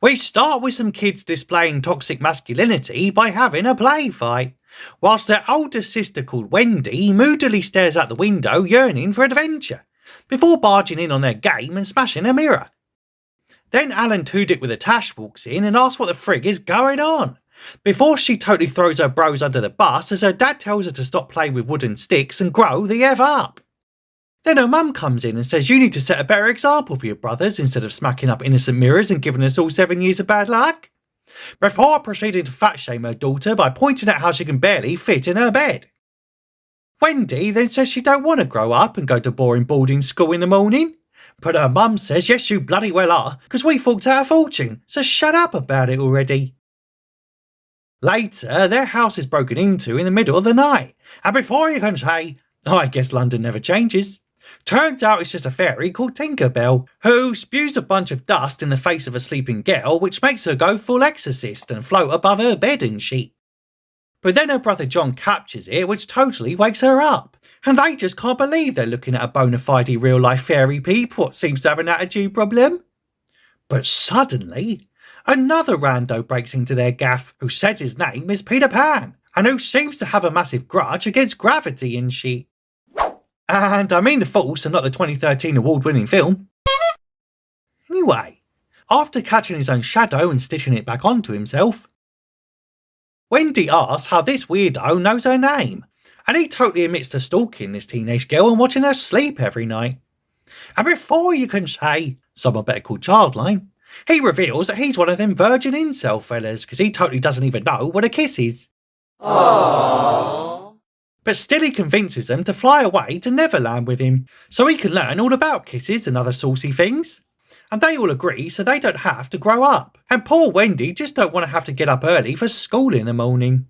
We start with some kids displaying toxic masculinity by having a play fight, whilst their older sister called Wendy moodily stares out the window yearning for adventure, before barging in on their game and smashing a mirror. Then Alan Tudyk with a tash walks in and asks what the frig is going on, before she totally throws her bros under the bus as her dad tells her to stop playing with wooden sticks and grow the F up. Then her mum comes in and says you need to set a better example for your brothers instead of smacking up innocent mirrors and giving us all 7 years of bad luck, before proceeding to fat shame her daughter by pointing out how she can barely fit in her bed. Wendy then says she don't want to grow up and go to boring boarding school in the morning, but her mum says yes you bloody well are, because we forked out a fortune, so shut up about it already. Later, their house is broken into in the middle of the night, and before you can say, oh, I guess London never changes, turns out it's just a fairy called Tinkerbell, who spews a bunch of dust in the face of a sleeping girl, which makes her go full exorcist and float above her bed and shit. But then her brother John captures it, which totally wakes her up, and they just can't believe they're looking at a bona fide real-life fairy peep what seems to have an attitude problem. But suddenly, another rando breaks into their gaff who says his name is Peter Pan, and who seems to have a massive grudge against gravity and shit. And I mean the Force and not the 2013 award-winning film. Anyway, after catching his own shadow and stitching it back onto himself, Wendy asks how this weirdo knows her name, and he totally admits to stalking this teenage girl and watching her sleep every night. And before you can say, someone better call Childline, he reveals that he's one of them virgin incel fellas, because he totally doesn't even know what a kiss is. Aww. But still he convinces them to fly away to Neverland with him, so he can learn all about kisses and other saucy things. And they all agree so they don't have to grow up. And poor Wendy just don't want to have to get up early for school in the morning.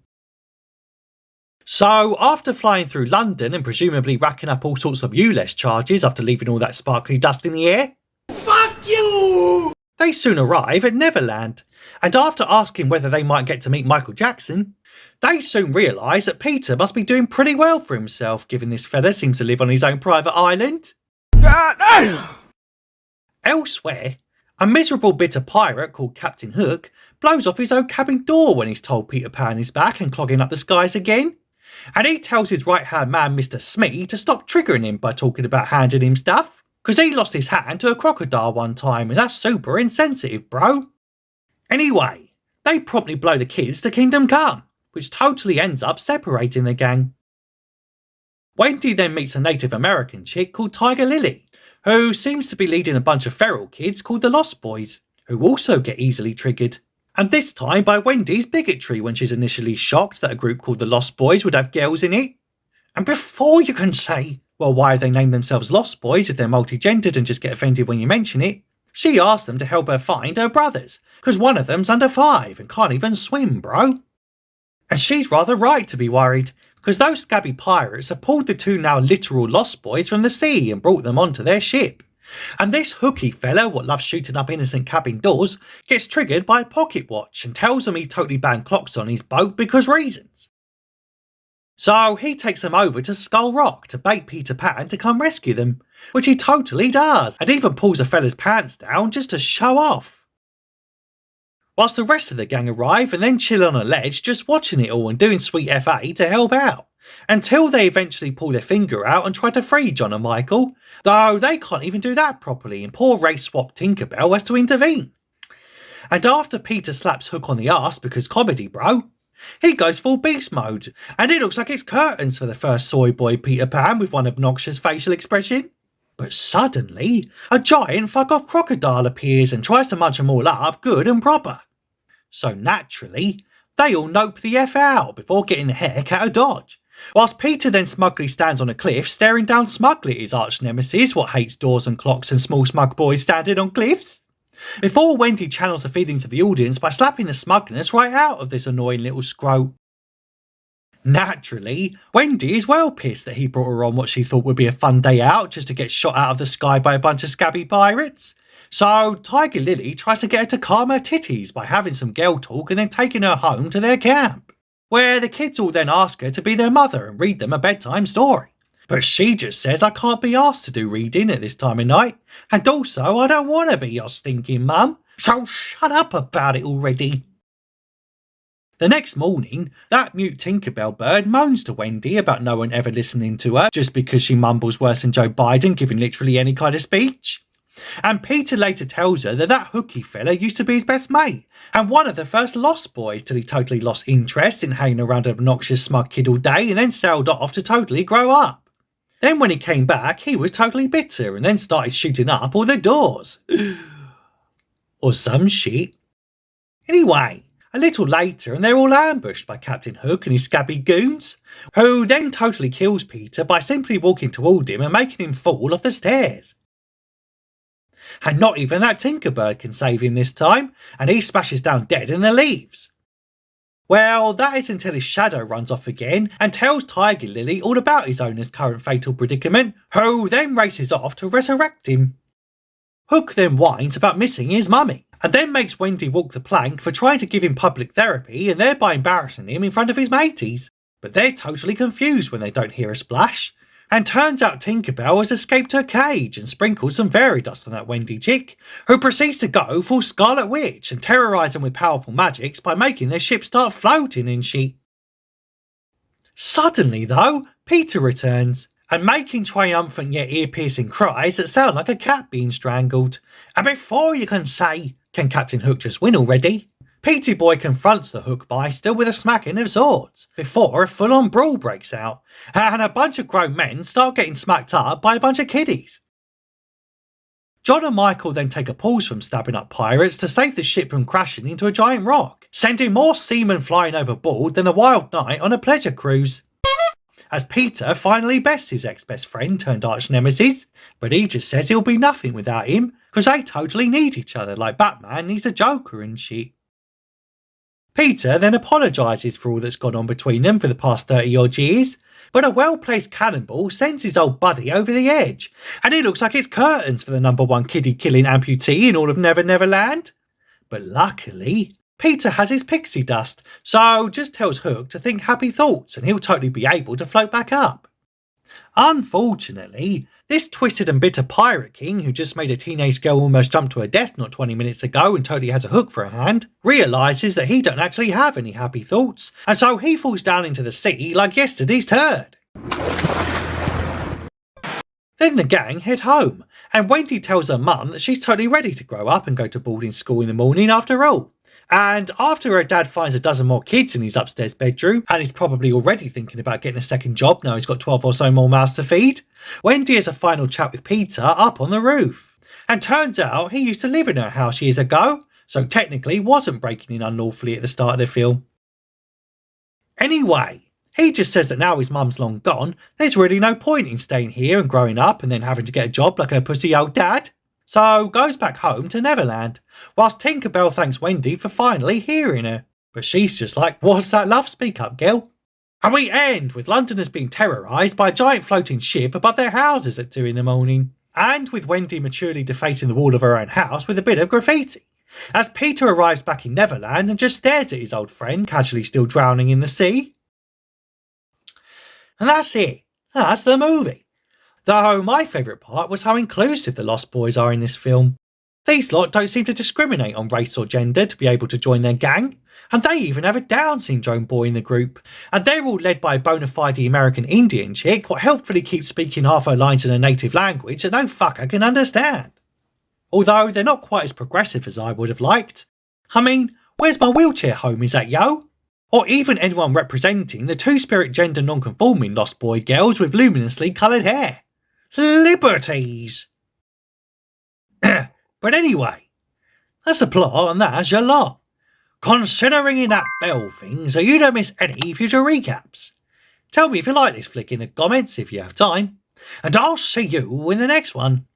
So after flying through London and presumably racking up all sorts of ULEZ charges after leaving all that sparkly dust in the air, fuck you! They soon arrive at Neverland, and after asking whether they might get to meet Michael Jackson, they soon realise that Peter must be doing pretty well for himself, given this fella seems to live on his own private island. Elsewhere, a miserable bitter pirate called Captain Hook blows off his own cabin door when he's told Peter Pan is back and clogging up the skies again, and he tells his right-hand man Mr. Smee to stop triggering him by talking about handing him stuff, because he lost his hand to a crocodile one time and that's super insensitive, bro. Anyway, they promptly blow the kids to Kingdom Come, which totally ends up separating the gang. Wendy then meets a Native American chick called Tiger Lily, who seems to be leading a bunch of feral kids called the Lost Boys, who also get easily triggered. And this time by Wendy's bigotry when she's initially shocked that a group called the Lost Boys would have girls in it. And before you can say, well, why have they named themselves Lost Boys if they're multi-gendered and just get offended when you mention it, she asks them to help her find her brothers, because one of them's under 5 and can't even swim, bro. And she's rather right to be worried, because those scabby pirates have pulled the 2 now literal Lost Boys from the sea and brought them onto their ship. And this hooky fella, what loves shooting up innocent cabin doors, gets triggered by a pocket watch and tells them he totally banned clocks on his boat because reasons. So he takes them over to Skull Rock to bait Peter Pan to come rescue them, which he totally does, and even pulls a fella's pants down just to show off. Whilst the rest of the gang arrive and then chill on a ledge just watching it all and doing sweet FA to help out, until they eventually pull their finger out and try to free John and Michael, though they can't even do that properly and poor race-swapped Tinkerbell has to intervene. And after Peter slaps Hook on the arse because comedy, bro, he goes full beast mode, and it looks like it's curtains for the first soy boy Peter Pan with one obnoxious facial expression. But suddenly, a giant fuck-off crocodile appears and tries to munch them all up good and proper. So naturally, they all nope the F out before getting the heck out of Dodge, whilst Peter then smugly stands on a cliff staring down smugly at his arch-nemesis what hates doors and clocks and small smug boys standing on cliffs, before Wendy channels the feelings of the audience by slapping the smugness right out of this annoying little scrote. Naturally, Wendy is well pissed that he brought her on what she thought would be a fun day out just to get shot out of the sky by a bunch of scabby pirates. So Tiger Lily tries to get her to calm her titties by having some girl talk and then taking her home to their camp, where the kids all then ask her to be their mother and read them a bedtime story. But she just says I can't be asked to do reading at this time of night, and also I don't want to be your stinking mum, So shut up about it already. The next morning, that mute Tinkerbell bird moans to Wendy about no one ever listening to her just because she mumbles worse than Joe Biden giving literally any kind of speech. And Peter later tells her that that hooky fella used to be his best mate and one of the first Lost Boys till he totally lost interest in hanging around an obnoxious smug kid all day and then sailed off to totally grow up. Then when he came back, he was totally bitter and then started shooting up all the doors. Or some shit. Anyway, a little later and they're all ambushed by Captain Hook and his scabby goons, who then totally kills Peter by simply walking toward him and making him fall off the stairs. And not even that Tinkerbird can save him this time, and he smashes down dead and then leaves. Well, that is until his shadow runs off again and tells Tiger Lily all about his owner's current fatal predicament, who then races off to resurrect him. Hook then whines about missing his mummy, and then makes Wendy walk the plank for trying to give him public therapy and thereby embarrassing him in front of his mateys. But they're totally confused when they don't hear a splash. And turns out Tinkerbell has escaped her cage and sprinkled some fairy dust on that Wendy chick, who proceeds to go full Scarlet Witch and terrorise them with powerful magics by making their ship start floating and shit. Suddenly, though, Peter returns, and making triumphant yet ear-piercing cries that sound like a cat being strangled. And before you can say, can Captain Hook just win already? Petey Boy confronts the Hook Meister with a smacking of swords, before a full-on brawl breaks out, and a bunch of grown men start getting smacked up by a bunch of kiddies. John and Michael then take a pause from stabbing up pirates to save the ship from crashing into a giant rock, sending more seamen flying overboard than a wild night on a pleasure cruise. As Peter finally bests his ex-best friend turned arch-nemesis, but he just says he'll be nothing without him, because they totally need each other like Batman needs a Joker and shit. Peter then apologises for all that's gone on between them for the past 30-odd years, but a well-placed cannonball sends his old buddy over the edge, and it looks like it's curtains for the #1 kiddie-killing amputee in all of Neverland. But luckily, Peter has his pixie dust, so just tells Hook to think happy thoughts and he'll totally be able to float back up. Unfortunately, this twisted and bitter pirate king who just made a teenage girl almost jump to her death not 20 minutes ago and totally has a hook for a hand, realises that he don't actually have any happy thoughts, and so he falls down into the sea like yesterday's turd. Then the gang head home, and Wendy tells her mum that she's totally ready to grow up and go to boarding school in the morning after all. And after her dad finds a dozen more kids in his upstairs bedroom, and he's probably already thinking about getting a second job now he's got 12 or so more mouths to feed, Wendy has a final chat with Peter up on the roof. And turns out he used to live in her house years ago, so technically wasn't breaking in unlawfully at the start of the film. Anyway, he just says that now his mum's long gone, there's really no point in staying here and growing up and then having to get a job like her pussy old dad. So goes back home to Neverland, whilst Tinkerbell thanks Wendy for finally hearing her. But she's just like, what's that love, speak up, girl? And we end with Londoners being terrorised by a giant floating ship above their houses at 2 in the morning. And with Wendy maturely defacing the wall of her own house with a bit of graffiti. As Peter arrives back in Neverland and just stares at his old friend, casually still drowning in the sea. And that's it. That's the movie. Though my favourite part was how inclusive the Lost Boys are in this film. These lot don't seem to discriminate on race or gender to be able to join their gang, and they even have a Down syndrome boy in the group, and they're all led by a bona fide American Indian chick what helpfully keeps speaking half her lines in a native language that no fucker can understand. Although they're not quite as progressive as I would have liked. I mean, where's my wheelchair home, is that yo? Or even anyone representing the two-spirit gender non-conforming Lost Boy girls with luminously coloured hair. Liberties! But anyway, that's the plot and that's your lot. Considering in that bell thing so you don't miss any future recaps. Tell me if you like this flick in the comments if you have time, and I'll see you in the next one.